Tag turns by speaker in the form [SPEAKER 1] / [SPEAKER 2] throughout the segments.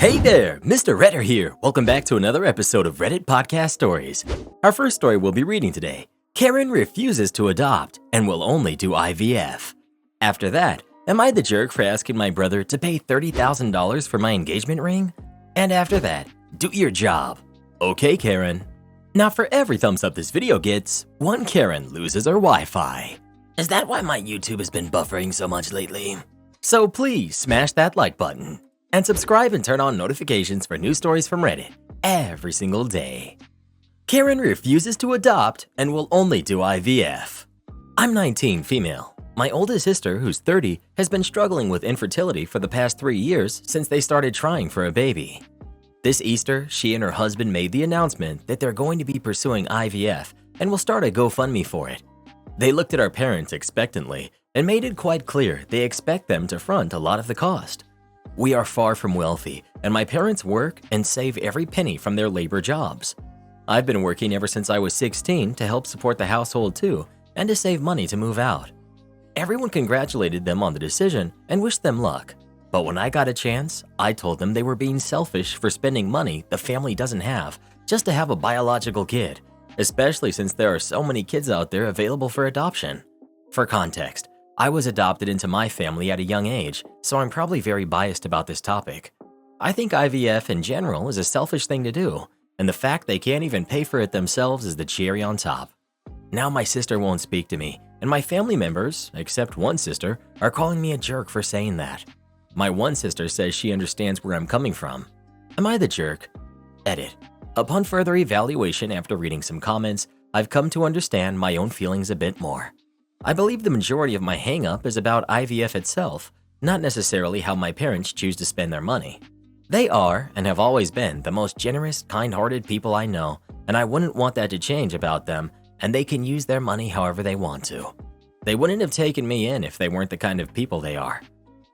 [SPEAKER 1] Hey there, Mr. Redder here. Welcome back to another episode of Reddit Podcast Stories. Our first story we'll be reading today. Karen refuses to adopt and will only do IVF. After that, am I the jerk for asking my brother to pay $30,000 for my engagement ring? And after that, do your job. Okay, Karen. Now for every thumbs up this video gets, one Karen loses her Wi-Fi. Is that why my YouTube has been buffering so much lately? So please smash that like button. And subscribe and turn on notifications for new stories from Reddit every single day. Karen refuses to adopt and will only do IVF. I'm 19, female. My oldest sister, who's 30, has been struggling with infertility for the past 3 years since they started trying for a baby. This Easter, she and her husband made the announcement that they're going to be pursuing IVF and will start a GoFundMe for it. They looked at our parents expectantly and made it quite clear they expect them to front a lot of the cost. We are far from wealthy, and my parents work and save every penny from their labor jobs. I've been working ever since I was 16 to help support the household too, and to save money to move out. Everyone congratulated them on the decision and wished them luck. But when I got a chance, I told them they were being selfish for spending money the family doesn't have just to have a biological kid, especially since there are so many kids out there available for adoption. For context, I was adopted into my family at a young age, so I'm probably very biased about this topic. I think IVF in general is a selfish thing to do, and the fact they can't even pay for it themselves is the cherry on top. Now my sister won't speak to me, and my family members, except one sister, are calling me a jerk for saying that. My one sister says she understands where I'm coming from. Am I the jerk? Edit. Upon further evaluation after reading some comments, I've come to understand my own feelings a bit more. I believe the majority of my hang-up is about IVF itself, not necessarily how my parents choose to spend their money. They are, and have always been, the most generous, kind-hearted people I know, and I wouldn't want that to change about them, and they can use their money however they want to. They wouldn't have taken me in if they weren't the kind of people they are.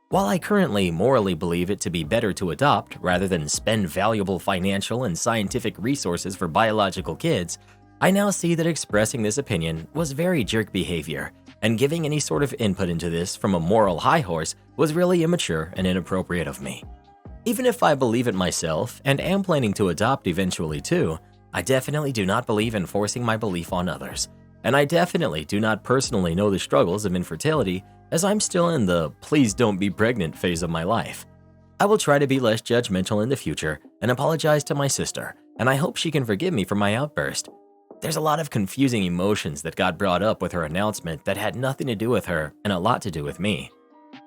[SPEAKER 1] While I currently morally believe it to be better to adopt rather than spend valuable financial and scientific resources for biological kids, I now see that expressing this opinion was very jerk behavior, and giving any sort of input into this from a moral high horse was really immature and inappropriate of me. Even if I believe it myself and am planning to adopt eventually too, I definitely do not believe in forcing my belief on others, and I definitely do not personally know the struggles of infertility as I'm still in the please don't be pregnant phase of my life. I will try to be less judgmental in the future and apologize to my sister, and I hope she can forgive me for my outburst. There's a lot of confusing emotions that got brought up with her announcement that had nothing to do with her and a lot to do with me.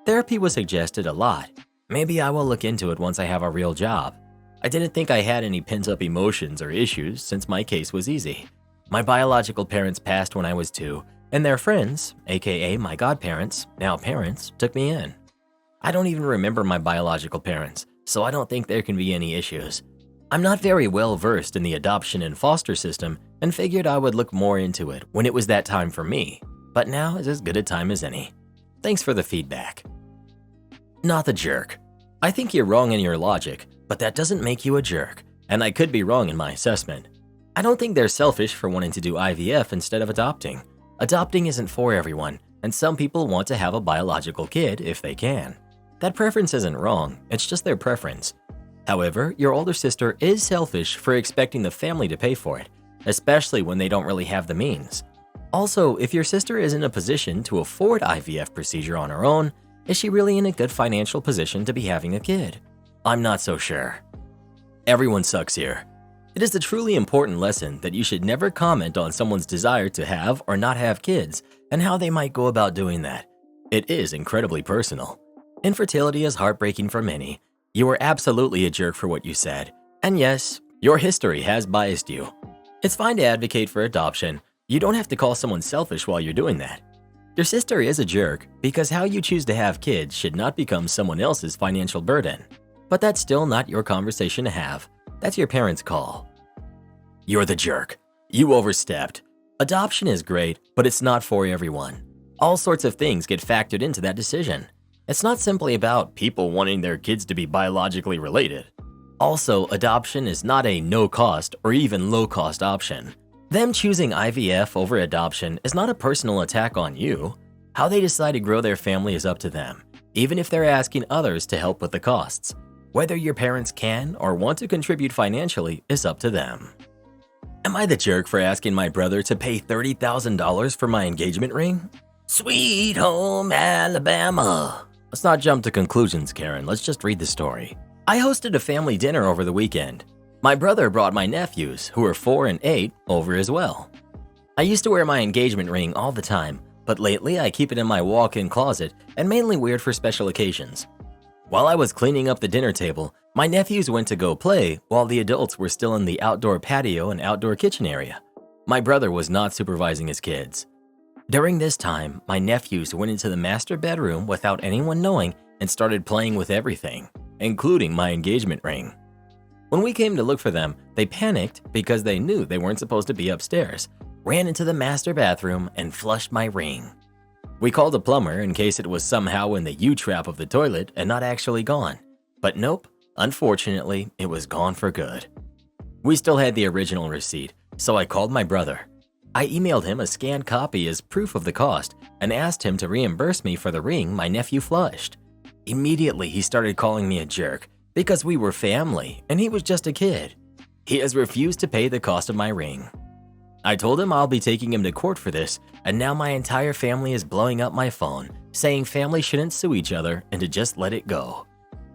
[SPEAKER 1] Therapy was suggested a lot. Maybe I will look into it once I have a real job. I didn't think I had any pent-up emotions or issues since my case was easy. My biological parents passed when I was 2, and their friends, aka my godparents, now parents, took me in. I don't even remember my biological parents, so I don't think there can be any issues. I'm not very well versed in the adoption and foster system and figured I would look more into it when it was that time for me, but now is as good a time as any. Thanks for the feedback. Not the jerk. I think you're wrong in your logic, but that doesn't make you a jerk, and I could be wrong in my assessment. I don't think they're selfish for wanting to do IVF instead of adopting. Adopting isn't for everyone, and some people want to have a biological kid if they can. That preference isn't wrong, it's just their preference. However, your older sister is selfish for expecting the family to pay for it, especially when they don't really have the means. Also, if your sister is in a position to afford IVF procedure on her own, is she really in a good financial position to be having a kid? I'm not so sure. Everyone sucks here. It is a truly important lesson that you should never comment on someone's desire to have or not have kids and how they might go about doing that. It is incredibly personal. Infertility is heartbreaking for many. You were absolutely a jerk for what you said. And yes, your history has biased you. It's fine to advocate for adoption. You don't have to call someone selfish while you're doing that. Your sister is a jerk because how you choose to have kids should not become someone else's financial burden. But that's still not your conversation to have. That's your parents' call. You're the jerk. You overstepped. Adoption is great, but it's not for everyone. All sorts of things get factored into that decision. It's not simply about people wanting their kids to be biologically related. Also, adoption is not a no-cost or even low-cost option. Them choosing IVF over adoption is not a personal attack on you. How they decide to grow their family is up to them, even if they're asking others to help with the costs. Whether your parents can or want to contribute financially is up to them. Am I the jerk for asking my brother to pay $30,000 for my engagement ring? Sweet home Alabama. Let's not jump to conclusions, Karen. Let's just read the story. I hosted a family dinner over the weekend. My brother brought my nephews, who are 4 and 8, over as well. I used to wear my engagement ring all the time, but lately I keep it in my walk-in closet and mainly wear it for special occasions. While I was cleaning up the dinner table, my nephews went to go play while the adults were still in the outdoor patio and outdoor kitchen area. My brother was not supervising his kids. During this time, my nephews went into the master bedroom without anyone knowing and started playing with everything, including my engagement ring. When we came to look for them, they panicked because they knew they weren't supposed to be upstairs, ran into the master bathroom, and flushed my ring. We called a plumber in case it was somehow in the U-trap of the toilet and not actually gone. But nope, unfortunately, it was gone for good. We still had the original receipt, so I called my brother. I emailed him a scanned copy as proof of the cost and asked him to reimburse me for the ring my nephew flushed. Immediately, he started calling me a jerk because we were family and he was just a kid. He has refused to pay the cost of my ring. I told him I'll be taking him to court for this, and now my entire family is blowing up my phone, saying family shouldn't sue each other and to just let it go.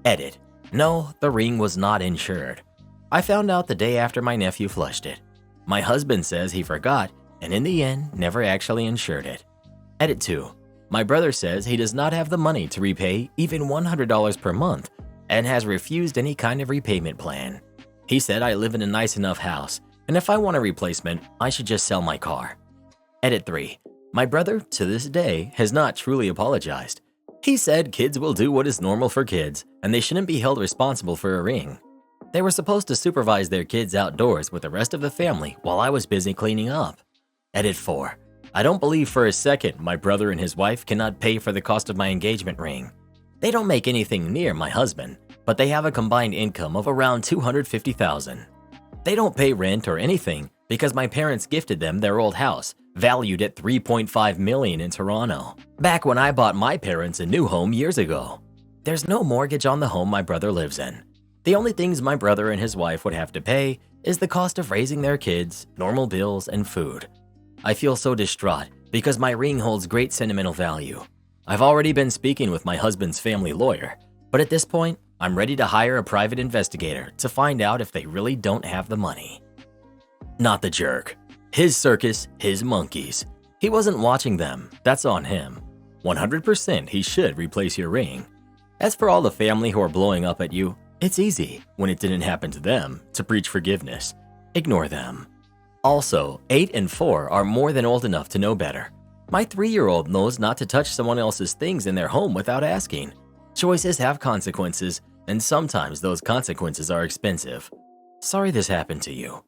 [SPEAKER 1] Edit. No, the ring was not insured. I found out the day after my nephew flushed it. My husband says he forgot and in the end never actually insured it. Edit 2. My brother says he does not have the money to repay even $100 per month and has refused any kind of repayment plan. He said I live in a nice enough house, and if I want a replacement, I should just sell my car. Edit 3. My brother, to this day, has not truly apologized. He said kids will do what is normal for kids, and they shouldn't be held responsible for a ring. They were supposed to supervise their kids outdoors with the rest of the family while I was busy cleaning up. Edit 4. I don't believe for a second my brother and his wife cannot pay for the cost of my engagement ring. They don't make anything near my husband, but they have a combined income of around $250,000. They don't pay rent or anything because my parents gifted them their old house, valued at $3.5 million in Toronto, back when I bought my parents a new home years ago. There's no mortgage on the home my brother lives in. The only things my brother and his wife would have to pay is the cost of raising their kids, normal bills, and food. I feel so distraught because my ring holds great sentimental value. I've already been speaking with my husband's family lawyer, but at this point, I'm ready to hire a private investigator to find out if they really don't have the money. Not the jerk. His circus, his monkeys. He wasn't watching them, that's on him. 100% he should replace your ring. As for all the family who are blowing up at you, it's easy, when it didn't happen to them, to preach forgiveness. Ignore them. Also, 8 and 4 are more than old enough to know better. My 3-year-old knows not to touch someone else's things in their home without asking. Choices have consequences, and sometimes those consequences are expensive. Sorry this happened to you.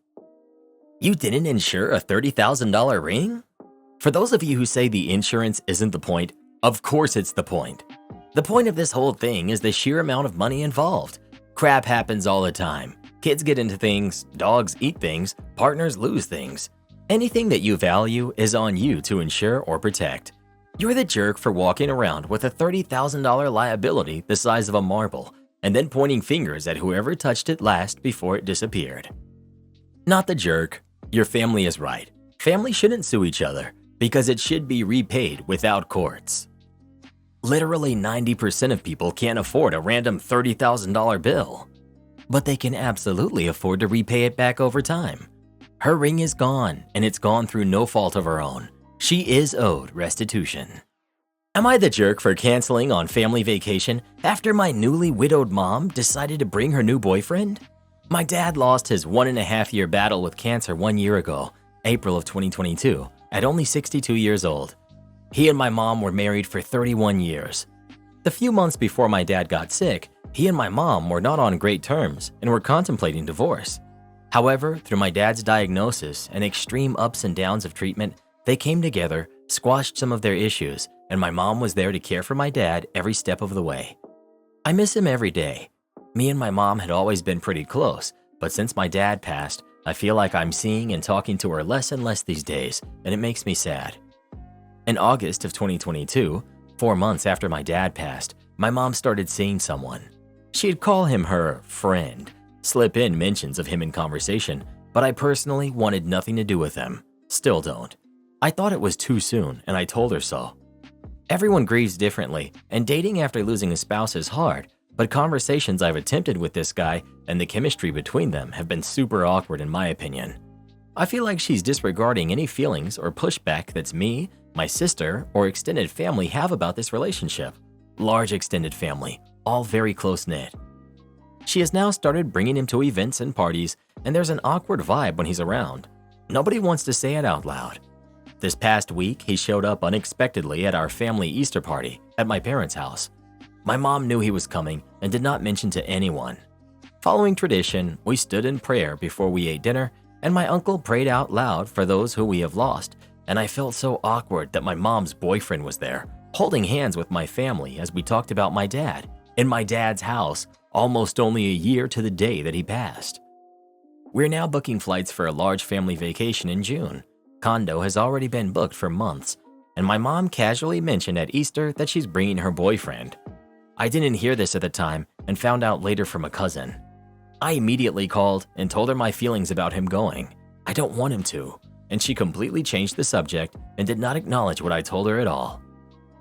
[SPEAKER 1] You didn't insure a $30,000 ring? For those of you who say the insurance isn't the point, of course it's the point. The point of this whole thing is the sheer amount of money involved. Crap happens all the time. Kids get into things, dogs eat things, partners lose things. Anything that you value is on you to insure or protect. You're the jerk for walking around with a $30,000 liability the size of a marble and then pointing fingers at whoever touched it last before it disappeared. Not the jerk. Your family is right. Family shouldn't sue each other because it should be repaid without courts. Literally 90% of people can't afford a random $30,000 bill, but they can absolutely afford to repay it back over time. Her ring is gone, and it's gone through no fault of her own. She is owed restitution. Am I the jerk for canceling on family vacation after my newly widowed mom decided to bring her new boyfriend? My dad lost his 1.5-year battle with cancer 1 year ago, April of 2022, at only 62 years old. He and my mom were married for 31 years. The few months before my dad got sick, he and my mom were not on great terms and were contemplating divorce. However, through my dad's diagnosis and extreme ups and downs of treatment, they came together, squashed some of their issues, and my mom was there to care for my dad every step of the way. I miss him every day. Me and my mom had always been pretty close, but since my dad passed, I feel like I'm seeing and talking to her less and less these days, and it makes me sad. In August of 2022, 4 months after my dad passed, my mom started seeing someone. She'd call him her friend, slip in mentions of him in conversation, but I personally wanted nothing to do with him. Still don't. I thought it was too soon, and I told her so. Everyone grieves differently, and dating after losing a spouse is hard, but conversations I've attempted with this guy and the chemistry between them have been super awkward in my opinion. I feel like she's disregarding any feelings or pushback that's me, my sister, or extended family have about this relationship. Large extended family, all very close-knit. She has now started bringing him to events and parties, and there's an awkward vibe when he's around. Nobody wants to say it out loud. This past week, he showed up unexpectedly at our family Easter party at my parents' house. My mom knew he was coming and did not mention to anyone. Following tradition, we stood in prayer before we ate dinner, and my uncle prayed out loud for those who we have lost, and I felt so awkward that my mom's boyfriend was there, holding hands with my family as we talked about my dad, in my dad's house, almost only a year to the day that he passed. We're now booking flights for a large family vacation in June. Condo has already been booked for months, and my mom casually mentioned at Easter that she's bringing her boyfriend. I didn't hear this at the time and found out later from a cousin. I immediately called and told her my feelings about him going. I don't want him to, and she completely changed the subject and did not acknowledge what I told her at all.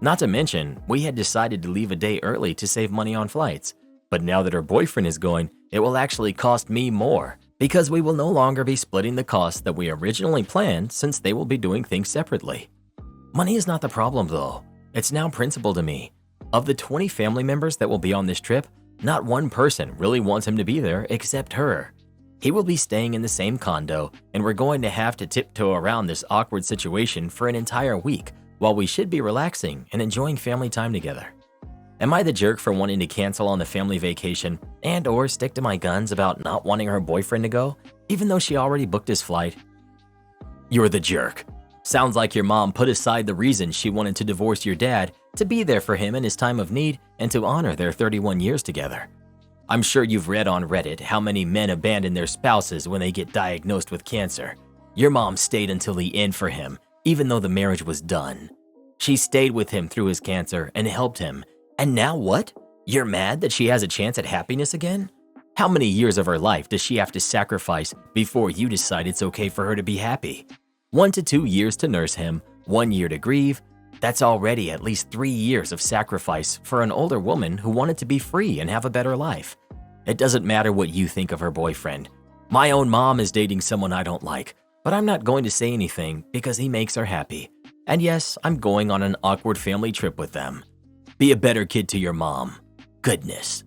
[SPEAKER 1] Not to mention, we had decided to leave a day early to save money on flights, but now that her boyfriend is going, it will actually cost me more because we will no longer be splitting the costs that we originally planned since they will be doing things separately. Money is not the problem though. It's now principle to me. Of the 20 family members that will be on this trip, not one person really wants him to be there except her. He will be staying in the same condo, and we're going to have to tiptoe around this awkward situation for an entire week while we should be relaxing and enjoying family time together. Am I the jerk for wanting to cancel on the family vacation and or stick to my guns about not wanting her boyfriend to go, even though she already booked his flight? You're the jerk. Sounds like your mom put aside the reason she wanted to divorce your dad to be there for him in his time of need and to honor their 31 years together. I'm sure you've read on Reddit how many men abandon their spouses when they get diagnosed with cancer. Your mom stayed until the end for him, even though the marriage was done. She stayed with him through his cancer and helped him. And now what? You're mad that she has a chance at happiness again? How many years of her life does she have to sacrifice before you decide it's okay for her to be happy? 1 to 2 years to nurse him, 1 year to grieve. That's already at least 3 years of sacrifice for an older woman who wanted to be free and have a better life. It doesn't matter what you think of her boyfriend. My own mom is dating someone I don't like, but I'm not going to say anything because he makes her happy. And yes, I'm going on an awkward family trip with them. Be a better kid to your mom. Goodness.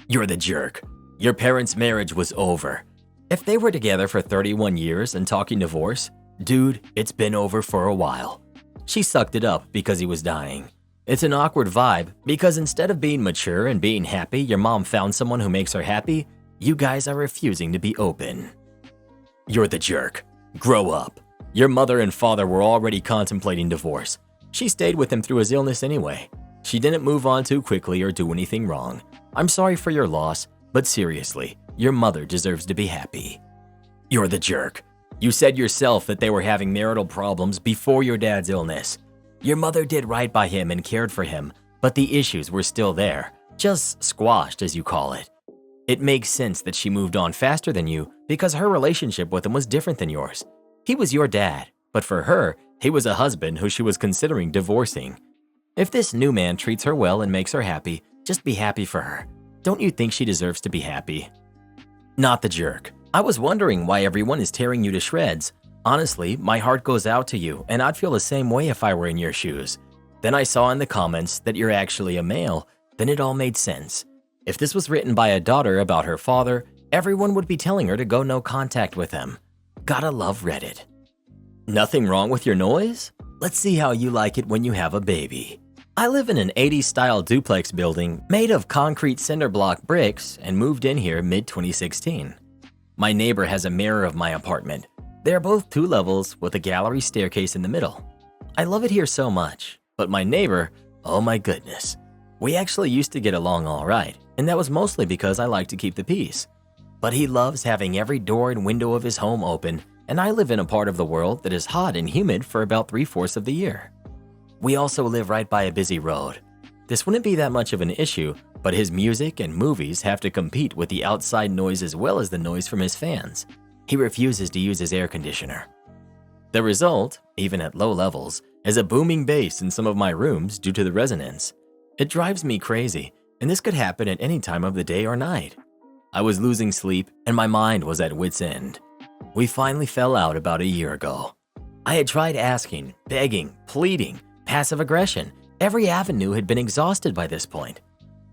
[SPEAKER 1] You're the jerk. Your parents' marriage was over. If they were together for 31 years and talking divorce, dude, it's been over for a while. She sucked it up because he was dying. It's an awkward vibe because instead of being mature and being happy your mom found someone who makes her happy, you guys are refusing to be open. You're the jerk. Grow up. Your mother and father were already contemplating divorce. She stayed with him through his illness anyway. She didn't move on too quickly or do anything wrong. I'm sorry for your loss, but seriously, your mother deserves to be happy. You're the jerk. You said yourself that they were having marital problems before your dad's illness. Your mother did right by him and cared for him, but the issues were still there, just squashed as you call it. It makes sense that she moved on faster than you because her relationship with him was different than yours. He was your dad, but for her, he was a husband who she was considering divorcing. If this new man treats her well and makes her happy, just be happy for her. Don't you think she deserves to be happy? Not the jerk. I was wondering why everyone is tearing you to shreds. Honestly, my heart goes out to you, and I'd feel the same way if I were in your shoes. Then I saw in the comments that you're actually a male. Then it all made sense. If this was written by a daughter about her father, everyone would be telling her to go no contact with him. Gotta love Reddit. Nothing wrong with your noise? Let's see how you like it when you have a baby. I live in an 80s-style duplex building made of concrete cinder block bricks and moved in here mid-2016. My neighbor has a mirror of my apartment. They are both 2 levels with a gallery staircase in the middle. I love it here so much, but my neighbor, oh my goodness. We actually used to get along all right, and that was mostly because I like to keep the peace. But he loves having every door and window of his home open, and I live in a part of the world that is hot and humid for about 3/4 of the year. We also live right by a busy road. This wouldn't be that much of an issue, but his music and movies have to compete with the outside noise as well as the noise from his fans. He refuses to use his air conditioner. The result, even at low levels, is a booming bass in some of my rooms due to the resonance. It drives me crazy, and this could happen at any time of the day or night. I was losing sleep, and my mind was at wit's end. We finally fell out about a year ago. I had tried asking, begging, pleading, passive aggression. Every avenue had been exhausted by this point.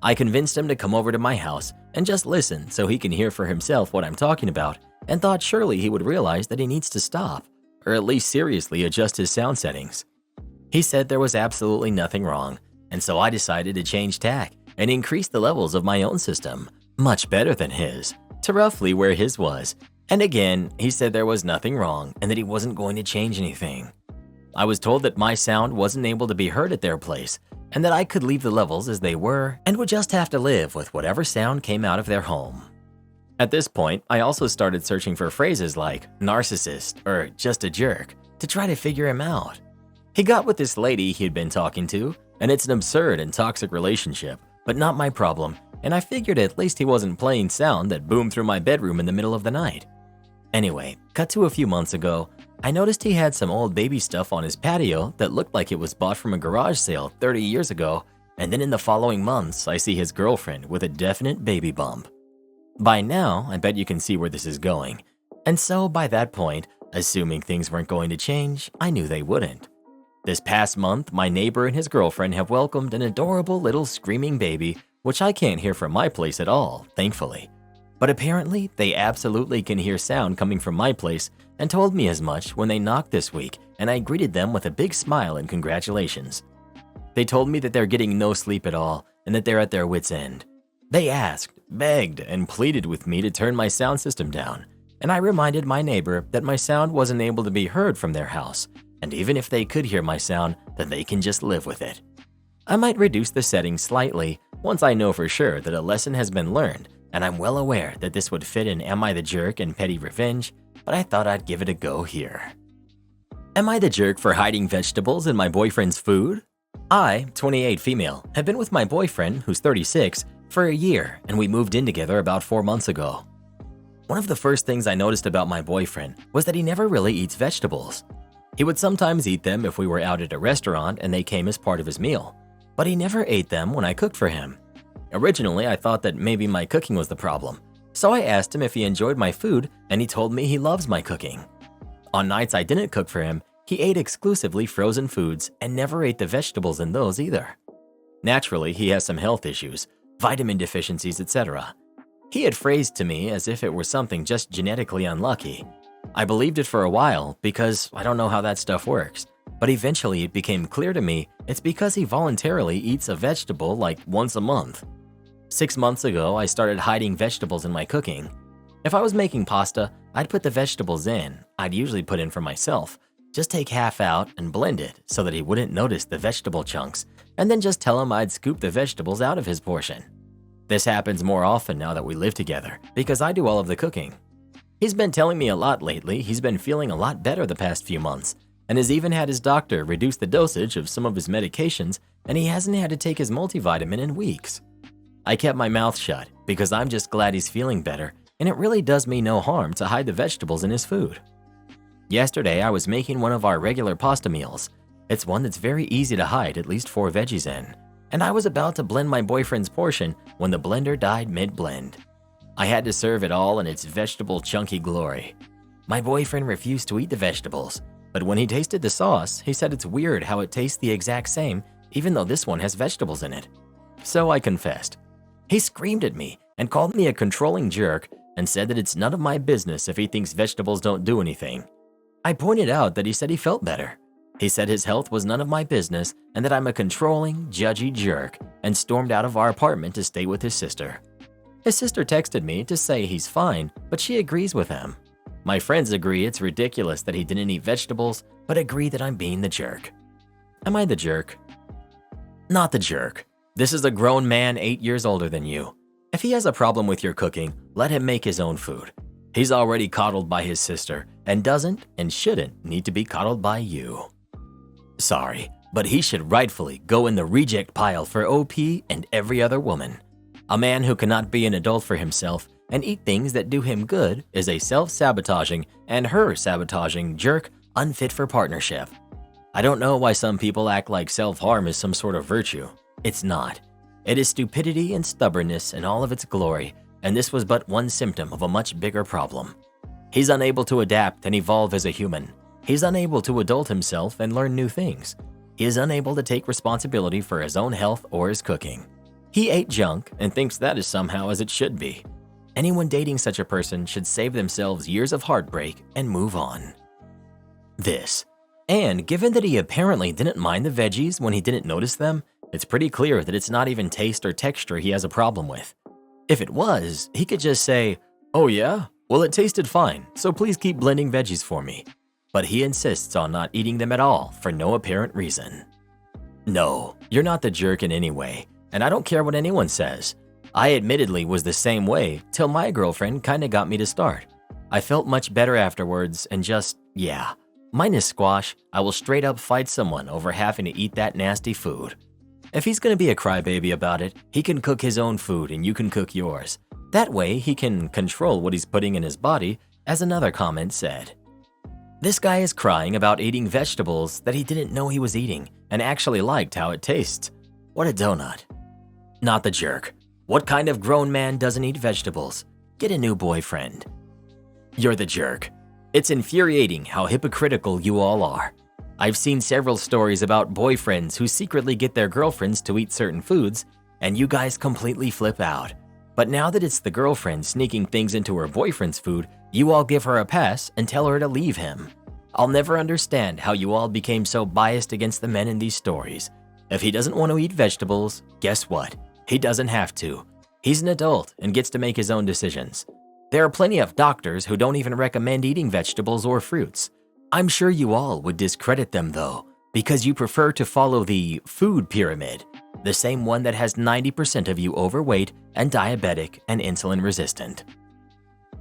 [SPEAKER 1] I convinced him to come over to my house and just listen so he can hear for himself what I'm talking about, and thought surely he would realize that he needs to stop, or at least seriously adjust his sound settings. He said there was absolutely nothing wrong, and so I decided to change tack and increase the levels of my own system, much better than his, to roughly where his was. And again, he said there was nothing wrong and that he wasn't going to change anything. I was told that my sound wasn't able to be heard at their place, and that I could leave the levels as they were and would just have to live with whatever sound came out of their home. At this point, I also started searching for phrases like narcissist or just a jerk to try to figure him out. He got with this lady he had been talking to, and it's an absurd and toxic relationship, but not my problem, and I figured at least he wasn't playing sound that boomed through my bedroom in the middle of the night. Anyway, cut to a few months ago, I noticed he had some old baby stuff on his patio that looked like it was bought from a garage sale 30 years ago, and then in the following months, I see his girlfriend with a definite baby bump. By now, I bet you can see where this is going. And so by that point, assuming things weren't going to change, I knew they wouldn't. This past month, my neighbor and his girlfriend have welcomed an adorable little screaming baby, which I can't hear from my place at all, thankfully. But apparently, they absolutely can hear sound coming from my place and told me as much when they knocked this week, and I greeted them with a big smile and congratulations. They told me that they're getting no sleep at all and that they're at their wits' end. They asked, begged, and pleaded with me to turn my sound system down, and I reminded my neighbor that my sound wasn't able to be heard from their house, and even if they could hear my sound, then they can just live with it. I might reduce the settings slightly once I know for sure that a lesson has been learned, and I'm well aware that this would fit in Am I the Jerk and Petty Revenge, but I thought I'd give it a go here. Am I the jerk for hiding vegetables in my boyfriend's food? I, 28 female, have been with my boyfriend, who's 36, for a year, and we moved in together about 4 months ago. One of the first things I noticed about my boyfriend was that he never really eats vegetables. He would sometimes eat them if we were out at a restaurant and they came as part of his meal, but he never ate them when I cooked for him. Originally, I thought that maybe my cooking was the problem, so I asked him if he enjoyed my food, and he told me he loves my cooking. On nights I didn't cook for him, he ate exclusively frozen foods and never ate the vegetables in those either. Naturally, he has some health issues, vitamin deficiencies, etc. He had phrased to me as if it were something just genetically unlucky. I believed it for a while because I don't know how that stuff works, but eventually it became clear to me it's because he voluntarily eats a vegetable like once a month. 6 months ago, I started hiding vegetables in my cooking. If I was making pasta, I'd put the vegetables in. I'd usually put in for myself. Just take half out and blend it so that he wouldn't notice the vegetable chunks, and then just tell him I'd scoop the vegetables out of his portion. This happens more often now that we live together because I do all of the cooking. He's been telling me a lot lately. He's been feeling a lot better the past few months and has even had his doctor reduce the dosage of some of his medications, and he hasn't had to take his multivitamin in weeks. I kept my mouth shut because I'm just glad he's feeling better, and it really does me no harm to hide the vegetables in his food. Yesterday, I was making one of our regular pasta meals. It's one that's very easy to hide at least 4 veggies in, and I was about to blend my boyfriend's portion when the blender died mid-blend. I had to serve it all in its vegetable chunky glory. My boyfriend refused to eat the vegetables, but when he tasted the sauce, he said it's weird how it tastes the exact same even though this one has vegetables in it. So I confessed. He screamed at me and called me a controlling jerk and said that it's none of my business if he thinks vegetables don't do anything. I pointed out that he said he felt better. He said his health was none of my business and that I'm a controlling, judgy jerk, and stormed out of our apartment to stay with his sister. His sister texted me to say he's fine, but she agrees with him. My friends agree it's ridiculous that he didn't eat vegetables, but agree that I'm being the jerk. Am I the jerk? Not the jerk. This is a grown man 8 years older than you. If he has a problem with your cooking, let him make his own food. He's already coddled by his sister and doesn't and shouldn't need to be coddled by you. Sorry, but he should rightfully go in the reject pile for OP and every other woman. A man who cannot be an adult for himself and eat things that do him good is a self-sabotaging and her-sabotaging jerk unfit for partnership. I don't know why some people act like self-harm is some sort of virtue. It's not. It is stupidity and stubbornness in all of its glory, and this was but one symptom of a much bigger problem. He's unable to adapt and evolve as a human. He's unable to adult himself and learn new things. He is unable to take responsibility for his own health or his cooking. He ate junk and thinks that is somehow as it should be. Anyone dating such a person should save themselves years of heartbreak and move on. This. And given that he apparently didn't mind the veggies when he didn't notice them, it's pretty clear that it's not even taste or texture he has a problem with. If it was, he could just say, "Oh yeah? Well, it tasted fine, so please keep blending veggies for me." But he insists on not eating them at all for no apparent reason. No, you're not the jerk in any way, and I don't care what anyone says. I admittedly was the same way till my girlfriend kinda got me to start. I felt much better afterwards and just, yeah. Mine is squash. I will straight up fight someone over having to eat that nasty food. If he's gonna be a crybaby about it, he can cook his own food and you can cook yours. That way, he can control what he's putting in his body, as another comment said. This guy is crying about eating vegetables that he didn't know he was eating and actually liked how it tastes. What a donut. Not the jerk. What kind of grown man doesn't eat vegetables? Get a new boyfriend. You're the jerk. It's infuriating how hypocritical you all are. I've seen several stories about boyfriends who secretly get their girlfriends to eat certain foods, and you guys completely flip out. But now that it's the girlfriend sneaking things into her boyfriend's food, you all give her a pass and tell her to leave him. I'll never understand how you all became so biased against the men in these stories. If he doesn't want to eat vegetables, guess what? He doesn't have to. He's an adult and gets to make his own decisions. There are plenty of doctors who don't even recommend eating vegetables or fruits. I'm sure you all would discredit them though, because you prefer to follow the food pyramid, the same one that has 90% of you overweight and diabetic and insulin resistant.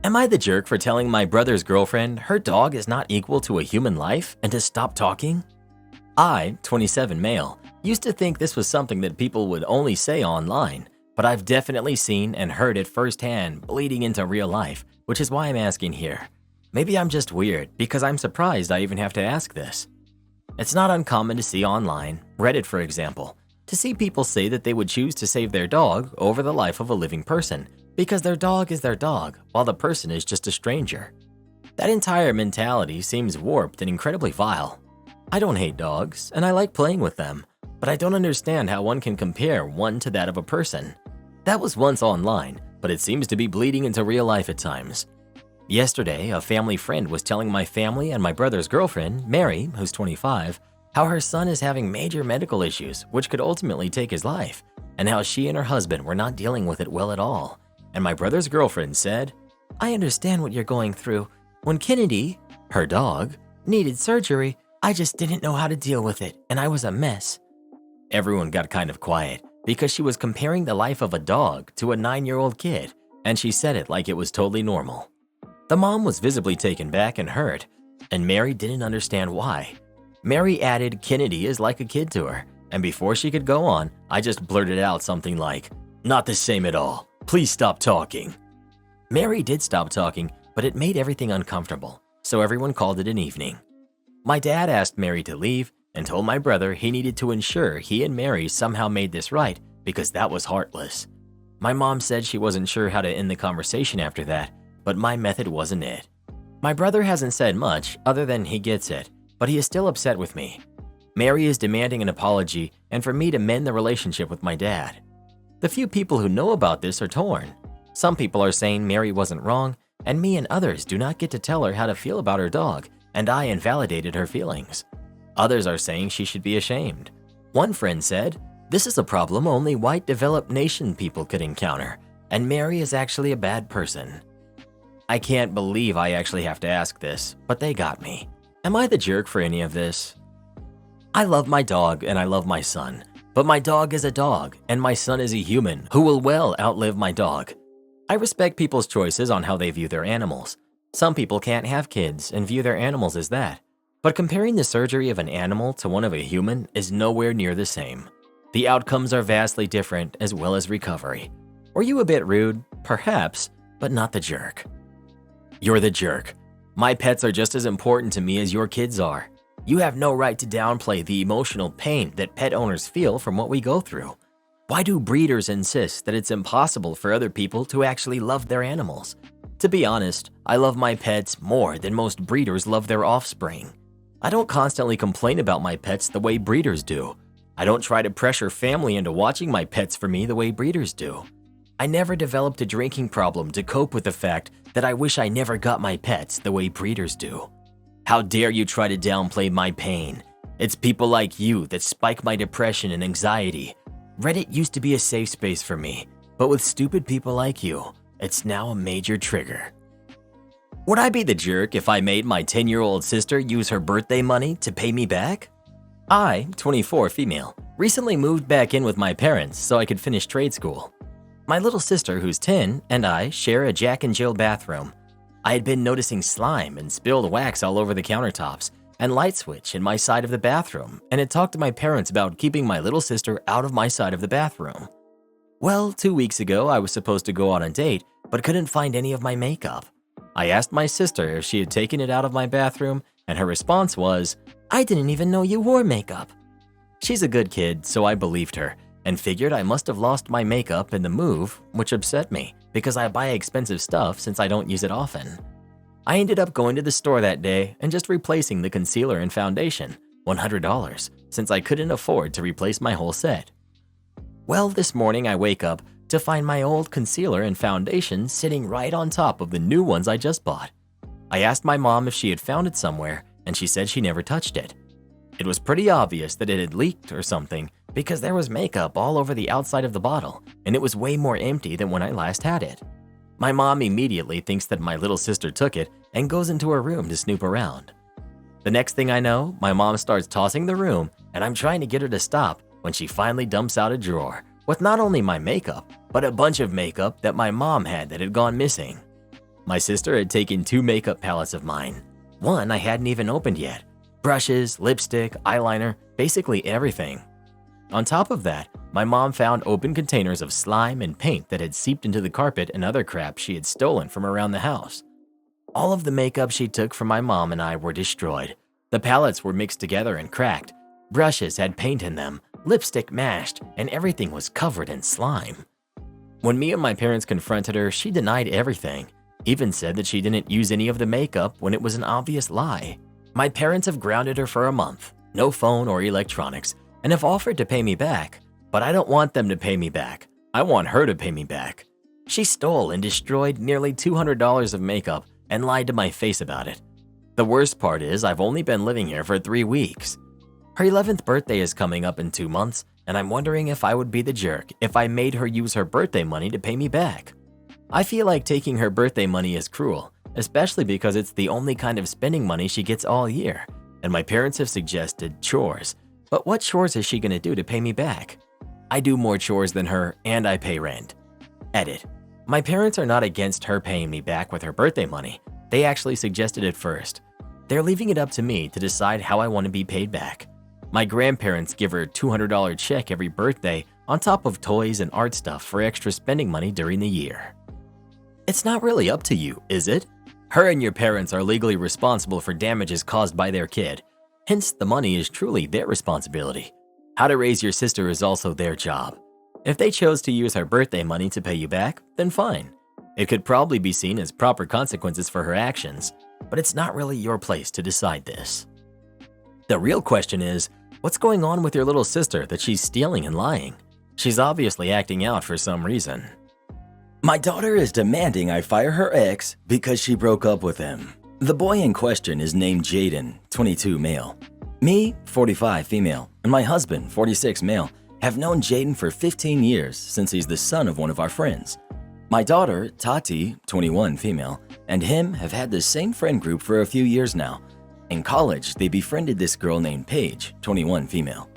[SPEAKER 1] Am I the jerk for telling my brother's girlfriend her dog is not equal to a human life and to stop talking? I, 27 male, used to think this was something that people would only say online, but I've definitely seen and heard it firsthand bleeding into real life, which is why I'm asking here. Maybe I'm just weird because I'm surprised I even have to ask this. It's not uncommon to see online, Reddit for example, to see people say that they would choose to save their dog over the life of a living person because their dog is their dog while the person is just a stranger. That entire mentality seems warped and incredibly vile. I don't hate dogs and I like playing with them, but I don't understand how one can compare one to that of a person. That was once online, but it seems to be bleeding into real life at times. Yesterday, a family friend was telling my family and my brother's girlfriend, Mary, who's 25, how her son is having major medical issues which could ultimately take his life, and how she and her husband were not dealing with it well at all. And my brother's girlfriend said, "I understand what you're going through. When Kennedy, her dog, needed surgery, I just didn't know how to deal with it, and I was a mess." Everyone got kind of quiet because she was comparing the life of a dog to a 9-year-old kid, and she said it like it was totally normal. The mom was visibly taken back and hurt, and Mary didn't understand why. Mary added Kennedy is like a kid to her, and before she could go on, I just blurted out something like, "Not the same at all. Please stop talking." Mary did stop talking, but it made everything uncomfortable, so everyone called it an evening. My dad asked Mary to leave and told my brother he needed to ensure he and Mary somehow made this right because that was heartless. My mom said she wasn't sure how to end the conversation after that, but my method wasn't it. My brother hasn't said much other than he gets it, but he is still upset with me. Mary is demanding an apology and for me to mend the relationship with my dad. The few people who know about this are torn. Some people are saying Mary wasn't wrong, and me and others do not get to tell her how to feel about her dog, and I invalidated her feelings. Others are saying she should be ashamed. One friend said, "This is a problem only white developed nation people could encounter, and Mary is actually a bad person." I can't believe I actually have to ask this, but they got me. Am I the jerk for any of this? I love my dog and I love my son, but my dog is a dog and my son is a human who will well outlive my dog. I respect people's choices on how they view their animals. Some people can't have kids and view their animals as that, but comparing the surgery of an animal to one of a human is nowhere near the same. The outcomes are vastly different as well as recovery. Were you a bit rude? Perhaps, but not the jerk. You're the jerk. My pets are just as important to me as your kids are. You have no right to downplay the emotional pain that pet owners feel from what we go through. Why do breeders insist that it's impossible for other people to actually love their animals? To be honest, I love my pets more than most breeders love their offspring. I don't constantly complain about my pets the way breeders do. I don't try to pressure family into watching my pets for me the way breeders do. I never developed a drinking problem to cope with the fact that I wish I never got my pets the way breeders do. How dare you try to downplay my pain? It's people like you that spike my depression and anxiety. Reddit used to be a safe space for me, but with stupid people like you, it's now a major trigger. Would I be the jerk if I made my 10-year-old sister use her birthday money to pay me back? I, 24 female, recently moved back in with my parents so I could finish trade school. My little sister, who's 10, and I share a Jack and Jill bathroom. I had been noticing slime and spilled wax all over the countertops and light switch in my side of the bathroom, and had talked to my parents about keeping my little sister out of my side of the bathroom. Well, 2 weeks ago, I was supposed to go on a date, but couldn't find any of my makeup. I asked my sister if she had taken it out of my bathroom, and her response was, "I didn't even know you wore makeup." She's a good kid, so I believed her, and figured I must have lost my makeup in the move, which upset me, because I buy expensive stuff since I don't use it often. I ended up going to the store that day and just replacing the concealer and foundation, $100, since I couldn't afford to replace my whole set. Well, this morning I wake up to find my old concealer and foundation sitting right on top of the new ones I just bought. I asked my mom if she had found it somewhere, and she said she never touched it. It was pretty obvious that it had leaked or something because there was makeup all over the outside of the bottle, and it was way more empty than when I last had it. My mom immediately thinks that my little sister took it and goes into her room to snoop around. The next thing I know, my mom starts tossing the room, and I'm trying to get her to stop when she finally dumps out a drawer with not only my makeup, but a bunch of makeup that my mom had that had gone missing. My sister had taken 2 makeup palettes of mine. One I hadn't even opened yet. Brushes, lipstick, eyeliner, basically everything. On top of that, my mom found open containers of slime and paint that had seeped into the carpet and other crap she had stolen from around the house. All of the makeup she took from my mom and I were destroyed. The palettes were mixed together and cracked. Brushes had paint in them, lipstick mashed, and everything was covered in slime. When me and my parents confronted her, she denied everything, even said that she didn't use any of the makeup when it was an obvious lie. My parents have grounded her for a month, no phone or electronics, and have offered to pay me back, but I don't want them to pay me back. I want her to pay me back. She stole and destroyed nearly $200 of makeup and lied to my face about it. The worst part is I've only been living here for 3 weeks. Her 11th birthday is coming up in 2 months, and I'm wondering if I would be the jerk if I made her use her birthday money to pay me back. I feel like taking her birthday money is cruel, especially because it's the only kind of spending money she gets all year, and my parents have suggested chores. But what chores is she gonna do to pay me back? I do more chores than her, and I pay rent. Edit. My parents are not against her paying me back with her birthday money. They actually suggested it first. They're leaving it up to me to decide how I want to be paid back. My grandparents give her a $200 check every birthday on top of toys and art stuff for extra spending money during the year. It's not really up to you, is it? Her and your parents are legally responsible for damages caused by their kid. Hence, the money is truly their responsibility. How to raise your sister is also their job. If they chose to use her birthday money to pay you back, then fine. It could probably be seen as proper consequences for her actions, but it's not really your place to decide this. The real question is, what's going on with your little sister that she's stealing and lying? She's obviously acting out for some reason.
[SPEAKER 2] My daughter is demanding I fire her ex because she broke up with him. The boy in question is named Jaden, 22 male. Me, 45 female, and my husband, 46 male, have known Jaden for 15 years since he's the son of one of our friends. My daughter, Tati, 21 female, and him have had the same friend group for a few years now. In college, they befriended this girl named Paige, 21 female.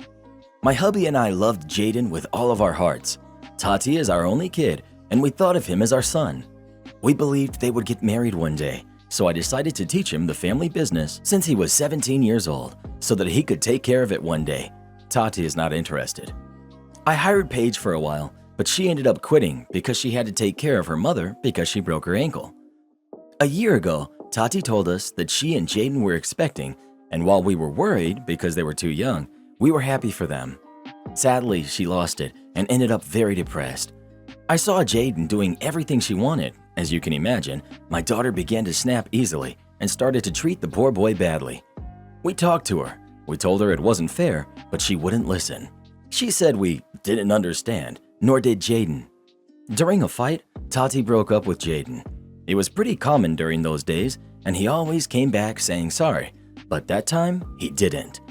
[SPEAKER 2] My hubby and I loved Jaden with all of our hearts. Tati is our only kid, and we thought of him as our son. We believed they would get married one day, so I decided to teach him the family business since he was 17 years old, so that he could take care of it one day. Tati is not interested. I hired Paige for a while, but she ended up quitting because she had to take care of her mother because she broke her ankle. A year ago, Tati told us that she and Jaden were expecting, and while we were worried because they were too young, we were happy for them. Sadly, she lost it and ended up very depressed. I saw Jaden doing everything she wanted. As you can imagine, my daughter began to snap easily and started to treat the poor boy badly. We talked to her. We told her it wasn't fair, but she wouldn't listen. She said we didn't understand, nor did Jaden. During a fight, Tati broke up with Jaden. It was pretty common during those days, and he always came back saying sorry, but that time he didn't.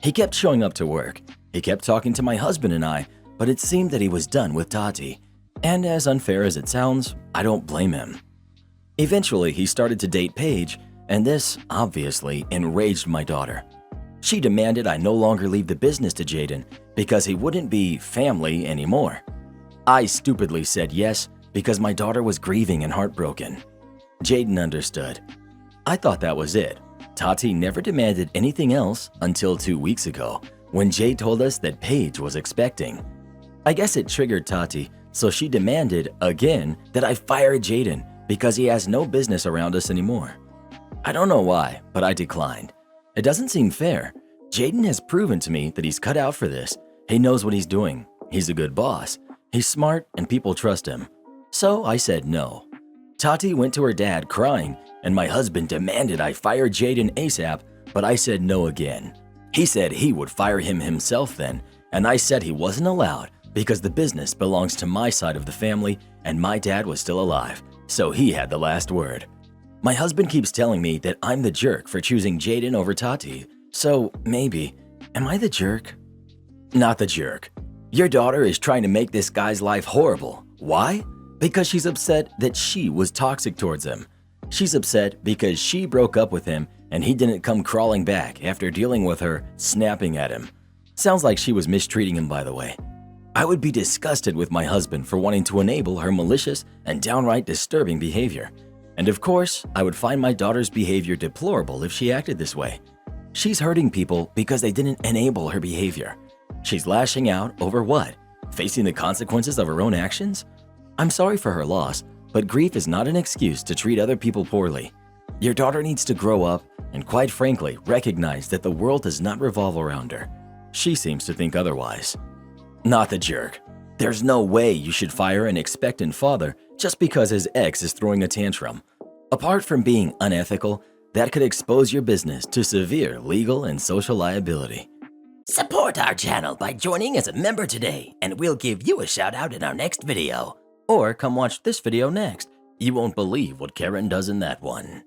[SPEAKER 2] He kept showing up to work. He kept talking to my husband and I, but it seemed that he was done with Tati. And as unfair as it sounds, I don't blame him. Eventually, he started to date Paige, and this obviously enraged my daughter. She demanded I no longer leave the business to Jaden because he wouldn't be family anymore. I stupidly said yes because my daughter was grieving and heartbroken. Jaden understood. I thought that was it. Tati never demanded anything else until 2 weeks ago when Jay told us that Paige was expecting. I guess it triggered Tati, so she demanded again that I fire Jaden because he has no business around us anymore. I don't know why, but I declined. It doesn't seem fair. Jaden has proven to me that he's cut out for this. He knows what he's doing. He's a good boss. He's smart and people trust him. So I said no. Tati went to her dad crying, and my husband demanded I fire Jaden ASAP, but I said no again. He said he would fire him himself then, and I said he wasn't allowed because the business belongs to my side of the family and my dad was still alive, so he had the last word. My husband keeps telling me that I'm the jerk for choosing Jaden over Tati, so maybe, am I the jerk? Not the jerk. Your daughter is trying to make this guy's life horrible. Why? Because she's upset that she was toxic towards him. She's upset because she broke up with him and he didn't come crawling back after dealing with her snapping at him. Sounds like she was mistreating him, by the way. I would be disgusted with my husband for wanting to enable her malicious and downright disturbing behavior. And of course, I would find my daughter's behavior deplorable if she acted this way. She's hurting people because they didn't enable her behavior. She's lashing out over what? Facing the consequences of her own actions? I'm sorry for her loss, but grief is not an excuse to treat other people poorly. Your daughter needs to grow up and, quite frankly, recognize that the world does not revolve around her. She seems to think otherwise. Not the jerk. There's no way you should fire an expectant father just because his ex is throwing a tantrum. Apart from being unethical, that could expose your business to severe legal and social liability.
[SPEAKER 1] Support our channel by joining as a member today, and we'll give you a shout out in our next video. Or come watch this video next. You won't believe what Karen does in that one.